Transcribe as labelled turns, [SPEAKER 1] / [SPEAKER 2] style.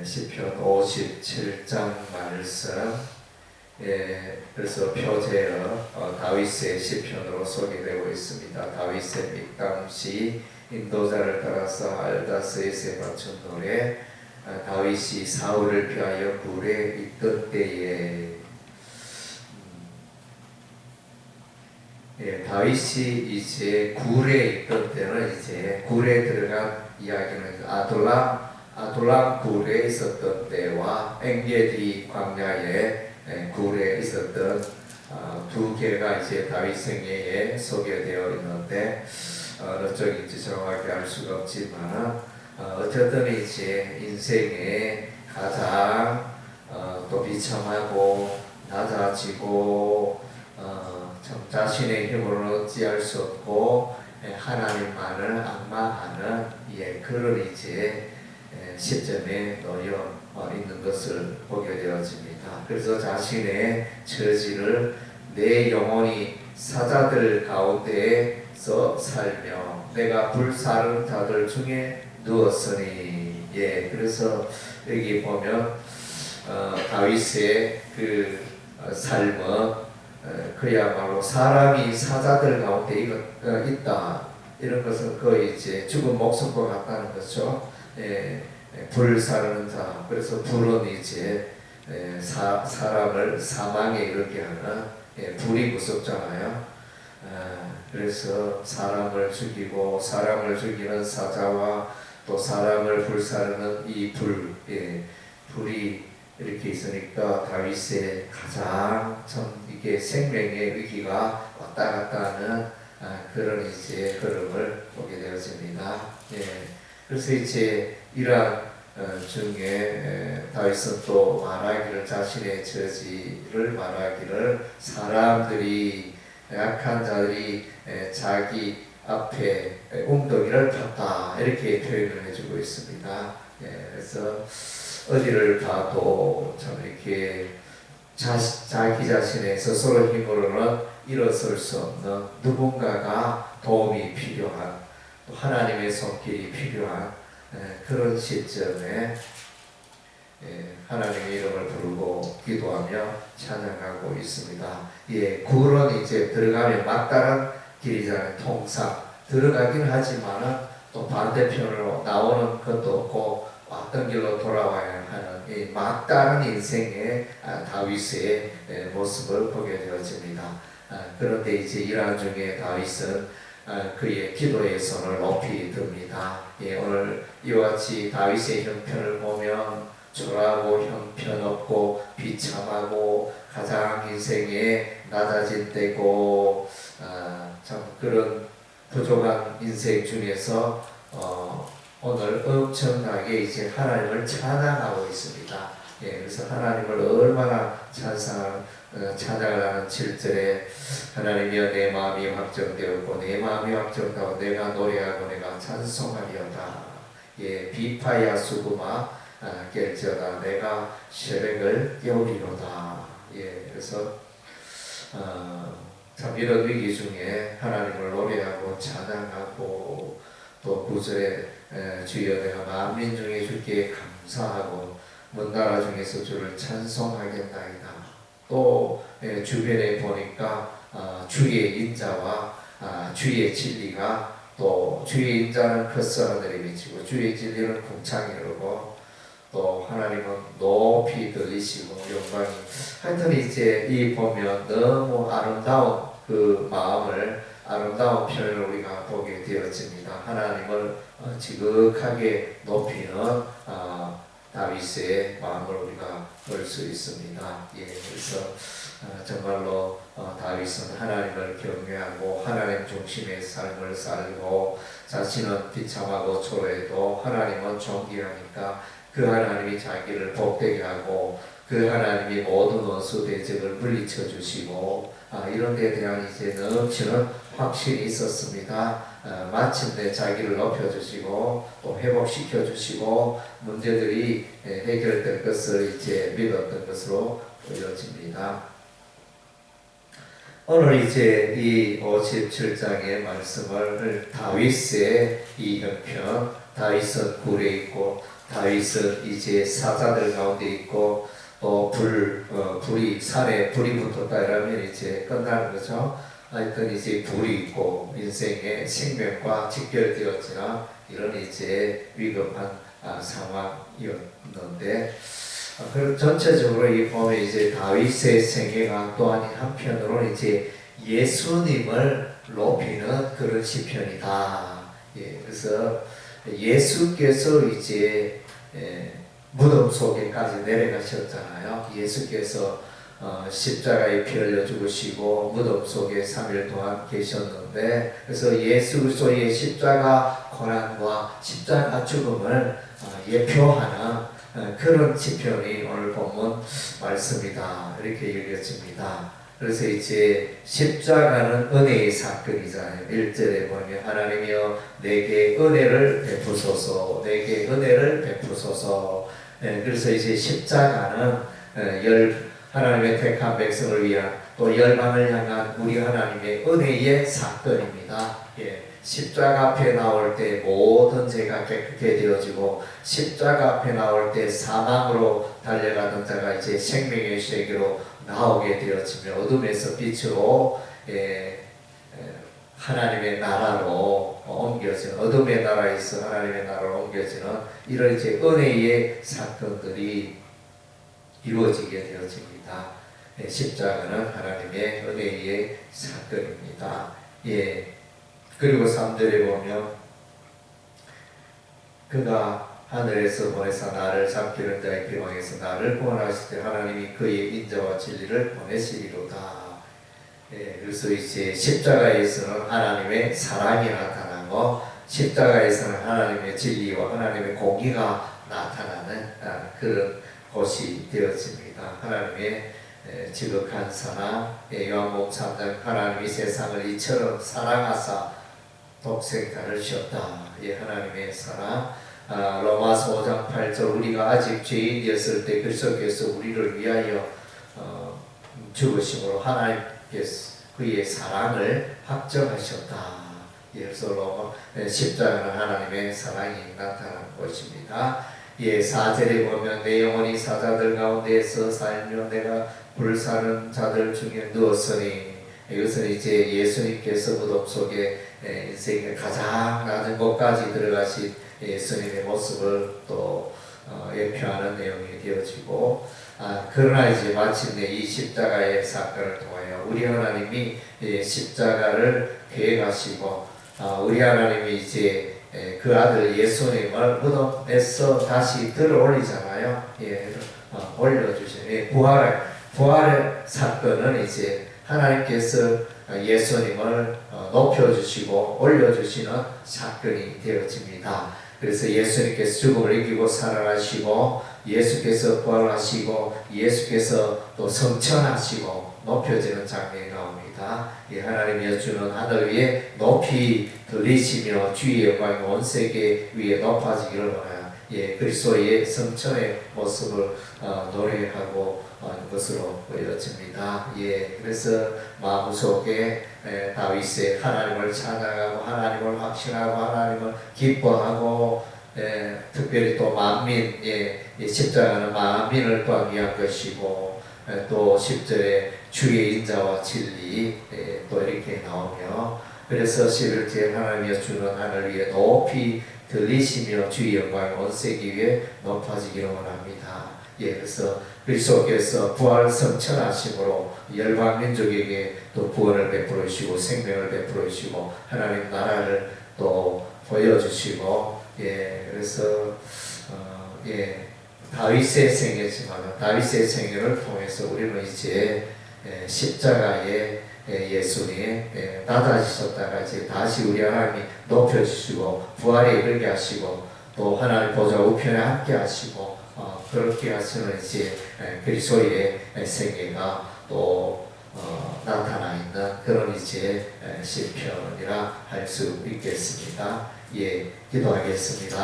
[SPEAKER 1] 시편 57장 말씀, 그래서 표제어 다윗의 시편으로 소개되고 있습니다. 다윗의 믹담시, 인도자를 따라서 알다스에게 바친 노래, 다윗이 사울을 피하여 굴에 있던 때에. 다윗이 이제 굴에 있던 때는 이제 굴에 들어간 이야기는 아둘람 굴에 있었던 때와 엔게디 광야에 굴에 있었던 두 개가 이제 다윗 생애에 소개되어 있는데 어느 쪽인지 정확히 알 수가 없지만 어쨌든 이제 인생에 가장 또 비참하고 낮아지고 자신의 힘으로 어찌할 수 없고 하나님만을 악망하는 그런 이제 시점에 놓여 있는 것을 보게 되어집니다. 그래서 자신의 처지를 내 영혼이 사자들 가운데서 살며 내가 불사른 자들 중에 누웠으니. 그래서 여기 보면 다윗의 그 삶은 그야말로 사람이 사자들 가운데 있다. 이런 것은 거의 이제 죽은 목숨과 같다는 거죠. 불 사르는 자. 그래서 불은 이제 사람을 사망에 이르게 하는 불이 무섭잖아요. 그래서 사람을 죽이고 사람을 죽이는 사자와 또 사람을 불사르는 이 불이 이렇게 있으니까 다윗의 가장 참 이게 생명의 위기가 왔다 갔다 하는 그런 이제 흐름을 보게 되어집니다. 그래서 이제 이러한 중에 다윗은 또 말하기를, 자신의 처지를 말하기를, 사람들이 약한 자들이 자기 앞에 웅덩이를 팠다, 이렇게 표현을 해주고 있습니다. 그래서 어디를 봐도 참 이렇게 자기 자신의 스스로 힘으로는 일어설 수 없는 누군가가 도움이 필요한, 또 하나님의 손길이 필요한 그런 시점에 하나님의 이름을 부르고 기도하며 찬양하고 있습니다. 굴은 이제 들어가면 막다른 길이잖아요. 통상 들어가긴 하지만은 또 반대편으로 나오는 것도 없고 왔던 길로 돌아와야 하는 이 막다른 인생의 다윗의 모습을 보게 되어집니다. 그런데 이제 일하는 중에 다윗은 그의 기도의 손을 높이 듭니다. 오늘 이와 같이 다윗의 형편을 보면 초라하고 형편없고 비참하고 가장 인생에 낮아진 때고 참 그런 부족한 인생 중에서 오늘 엄청나게 이제 하나님을 찬양하고 있습니다. 그래서 하나님을 얼마나 찬양을 하는 7절에 하나님이여 내 마음이 확정되었고 내 마음이 확정되고 내가 노래하고 내가 찬송하리로다. 비파야 수구마 깰지어다 내가 새벽을 깨우리로다. 그래서 참 이런 위기 중에 하나님을 노래하고 찬양하고 또 9절에 주여 내가 만민 중에 주께 감사하고 먼 나라 중에서 주를 찬송하겠나이다. 또 주변에 보니까 주의 인자와 주의 진리가, 또 주의 인자는 큰 미치고 주의 진리는 궁창이 흐르고 또 하나님은 높이 들리시고 영광이, 하여튼 이제 이 보면 너무 아름다운 그 마음을, 아름다운 표현을 우리가 보게 되어집니다. 하나님을 지극하게 높이는 다윗의 마음을 우리가 볼 수 있습니다. 그래서 정말로 다윗은 하나님을 경외하고 하나님 중심의 삶을 살고 자신은 비참하고 초라해도 하나님은 존귀하니까 그 하나님이 자기를 복되게 하고 그 하나님이 모든 원수 대적을 물리쳐 주시고 이런 데에 대한 이제 넘치는 확신이 있었습니다. 마침내 자기를 높여주시고 또 회복시켜 주시고 문제들이 해결될 것을 이제 믿었던 것으로 보여집니다. 오늘 이제 이 57장의 말씀을 다윗의 이 형편, 다윗은 굴에 있고 다윗은 이제 사자들 가운데 있고 또 불이 산에 불이 붙었다 이러면 이제 끝나는 거죠. 하여튼 이제 불이 있고 인생의 생명과 직결되었지만 이런 이제 위급한 상황이었는데 그리고 전체적으로 이 보면 이제 다윗의 생애가 또한 한편으로는 이제 예수님을 높이는 그런 시편이다. 예, 그래서 예수께서 이제 무덤 속에까지 내려가셨잖아요. 예수께서 십자가에 피 흘려 죽으시고 무덤 속에 3일 동안 계셨는데 그래서 예수 그리스도의 십자가 고난과 십자가 죽음을 예표하는 그런 시편이 오늘 본문 말씀이다 이렇게 읽어집니다. 그래서 이제 십자가는 은혜의 사건이잖아요. 1절에 보면 하나님이여 내게 은혜를 베푸소서 내게 은혜를 베푸소서. 그래서 이제 십자가는 하나님의 택한 백성을 위한 또 열방을 향한 우리 하나님의 은혜의 사건입니다. 예. 십자가 앞에 나올 때 모든 죄가 깨끗게 되어지고 십자가 앞에 나올 때 사망으로 달려가던 자가 이제 생명의 세계로 나오게 되어지며 어둠에서 빛으로 하나님의 나라로 옮겨지는 어둠의 나라에서 하나님의 나라로 옮겨지는 이런 이제 은혜의 사건들이 이루어지게 되어집니다. 십자가는 하나님의 은혜의 사건입니다. 예. 그리고 3절에 보면 그가 하늘에서 보내사 나를 삼키는 자의 비방에서 나를 구원하실 때 하나님이 그의 인자와 진리를 보내시리로다. 예, 그래서 이제 십자가에서는 하나님의 사랑이 나타나고 십자가에서는 하나님의 진리와 하나님의 공의가 나타나는 그런 곳이 되어집니다. 하나님의 지극한 사랑, 요한복음 3장 하나님이 세상을 이처럼 사랑하사 독생자를 주셨다. 하나님의 사랑. 로마서 5장 8절 우리가 아직 죄인이었을 때 그리스도께서 우리를 위하여 죽으심으로 하나님께서 그의 사랑을 확정하셨다. 그래서 십자가는 하나님의 사랑이 나타난 것입니다. 4절에 보면 내 영혼이 사자들 가운데에서 살며 내가 불사는 자들 중에 누웠으니 이것은 이제 예수님께서 무덤 속에 인생의 가장 낮은 곳까지 들어가신 예수님의 모습을 또 예표하는 내용이 되어지고 그러나 이제 마침내 이 십자가의 사건을 통하여 우리 하나님이 십자가를 계획하시고 우리 하나님이 이제 그 아들 예수님을 무덤에서 다시 들어 올리잖아요. 올려주신 부활의 사건은 이제 하나님께서 예수님을 높여주시고 올려주시는 사건이 되어집니다. 그래서 예수님께서 죽음을 이기고 살아나시고 예수께서 부활하시고 예수께서 또 성천하시고 높여지는 장면이 나옵니다. 하나님이여 주는 하늘 위에 높이 들리시며 주의 영광이 온 세계 위에 높아지기를 원하여 그리스도의 성천의 모습을 노래하고 하는 것으로 보여집니다. 그래서 마음속에 다윗의 하나님을 찬양하고 하나님을 확신하고 하나님을 기뻐하고 특별히 또 만민 십자가는 만민을 구하기 위한 것이고 또 10절에 주의 인자와 진리 또 이렇게 나오며 그래서 11절에 하나님이여 주는 하늘 위에 높이 들리시며 주의 영광이 온 세계 위에 높아지기를 원합니다. 그래서 그리스도께서 부활 성천하심으로 열방 민족에게 또 구원을 베풀어 주시고 생명을 베풀어 주시고 하나님 나라를 또 보여주시고 그래서 다윗의 생애지만 다윗의 생애를 통해서 우리는 이제 십자가에 예수님 낮아지셨다가 이제 다시 우리 하나님이 높여주시고 부활에 이르게 하시고 또 하나님 보좌 우편에 함께 하시고 그렇게 하시는 이제 그리스도의 생애가 또 나타나 있는 그런 이제 시편이라 할 수 있겠습니다. 기도하겠습니다.